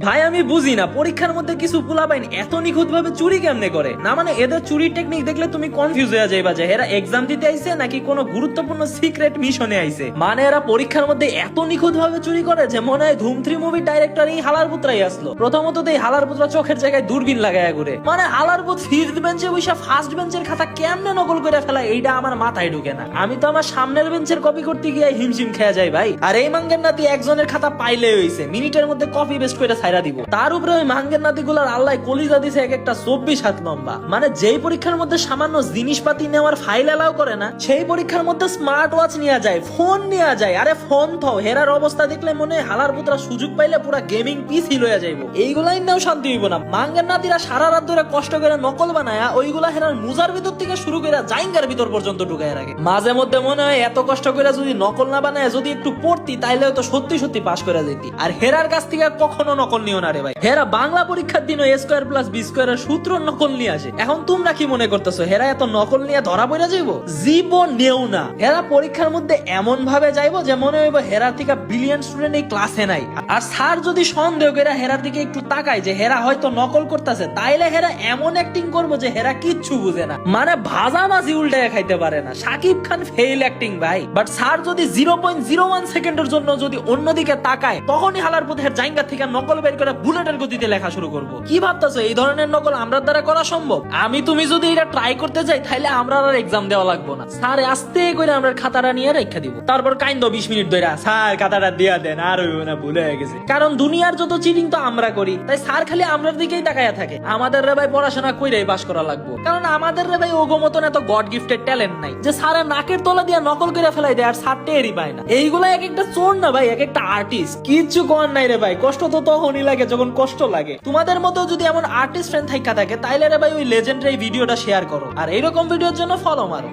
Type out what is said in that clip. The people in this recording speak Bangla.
ভাই আমি বুঝি না পরীক্ষার মধ্যে কিছু পোলাপাইন এত নিখুঁত ভাবে চুরি কেমনে করে। না মানে এদের চুরির টেকনিক দেখলে তুমি কনফিউজ হয়ে যাইবা যে এরা এক্সাম দিতে আইছে নাকি কোনো গুরুত্বপূর্ণ সিক্রেট মিশনে আইছে। মানে এরা পরীক্ষার মধ্যে এত নিখুঁত ভাবে চুরি করে যে মনে হয় ধুম 3 মুভির ডাইরেক্টর এই হালার পুত্রাই আসলো। প্রথমত এই হালার পুত্রা চোখের জায়গায় দূরবীন লাগায়া ঘুরে। মানে হালার পুত ফিফথ বেঞ্চে বসে ফার্স্ট বেঞ্চের খাতা কেমনে নকল করে ফেলা এইটা আমার মাথায় ঢুকে না। আমি তো আমার সামনের বেঞ্চের কপি করতে গিয়ে হিমশিম খেয়া যাই ভাই। আর এই মাঙ্গের নাতি একজনের খাতা পাইলে হইছে মিনিটের মধ্যে কপি পেস্ট করে ছাইরা দিব। তার উপরে ওই মাঙ্গের নাতিগুলার আল্লাহ কলিজা দিছে এক একটা 24 হাত লম্বা। মানে যেই পরীক্ষার মধ্যে সামান্য জিনিসপাতি নেওয়ার ফাইল এলাও করে না সেই পরীক্ষার মধ্যে স্মার্ট ওয়াচ নিয়ে যায়, ফোন নিয়ে যায়। আরে ফোন তো হেরার অবস্থা দেখলে মনে হয় হালার পুত্রা সুযোগ পাইলে পুরা গেমিং পিসি লইয়া যাইবো। এইগুলাই নাও শান্তি হইব না। মাঙ্গের নাতিরা সারা রাত ধরে কষ্ট করে নকল বানায়া ওইগুলা হেরার মুজার ভিতর থেকে শুরু করে জাইঙ্গার ভিতর পর্যন্ত ঢুকায় রাখে। মাঝে মধ্যে মনে হয় এত কষ্ট করে যদি নকল না বানায় যদি একটু পড়তি তাইলে তো সত্যি সত্যি পাস করে যেতি। আর হেরার কাছ থেকে কখনো নকল নিও না রে ভাই। হেরা বাংলা পরীক্ষার দিনও a square plus b square এর সূত্র নকল নিয়ে আসে। এখন তোমরা কি মনে করতেছো হেরা এত নকল নিয়ে ধরা পড়া যাইবো? জীবনেও না। হেরা পরীক্ষার মধ্যে এমন ভাবে যাইবো যে মনে হইব হেরার থেকে বিলিয়ন স্টুডেন্ট এই ক্লাসে নাই। আর স্যার যদি সন্দেহ করে হেরার দিকে একটু তাকায় যে হেরা হয়তো নকল করতেছে তাইলে হেরা এমন অ্যাক্টিং করবো যে হেরা কিচ্ছু বুঝে না। মানে ভাজা মাছি উল্টায় খাইতে পারে না। শাকিব খান ফেইল অ্যাক্টিং ভাই। বাট স্যার যদি 0.01 সেকেন্ডের জন্য যদি অন্যদিকে তাকায় তখনই হালার পুতের জাইঙ্গা থেকে নকল বের করে বুলেটের গতিতে লেখা শুরু করবো। কি ভাবতেছো এই ধরনের নকল আমরা দ্বারা করা সম্ভব? আমি তুমি যদি এটা ট্রাই করতে যাই তাহলে আমরা আর এক্সাম দেওয়া লাগবো না। স্যার আস্তে করে আমরা খাতাটা নিয়ে রেখে দিব। তারপর কাইন্দ 20 মিনিট ধরে স্যার খাতাটা দিয়া দেন আর হইব না ভুলে গেছে। কারণ দুনিয়ার যত চিটিং তো আমরা করি তাই স্যার খালি আমরার দিকেই তাকায়া থাকে। আমাদের রে ভাই পড়াশোনা কইরাই পাস করা লাগবো। কারণ আমাদের রে ভাই ওগো মতন এত গড গিফটেড ট্যালেন্ট নাই যে স্যারের নাকের তলা দিয়ে নকল করে ফেলাই দেয় আর স্যার টেরই পায় না। এইগুলা এক একটা চোর না ভাই, এক একটা আর্টিস্ট। কিচ্ছু কর নাই রে ভাই। কষ্ট তো তখনই লাগে যখন কষ্ট লাগে। তোমাদের মতো যদি এমন আর্টিস্ট ফ্রেন্ড থাইকা থাকে তাইলে রে ভাই ওই লেজেন্ডারি ভিডিওটা শেয়ার করো আর এইরকম ভিডিওর জন্য ফলো মারো।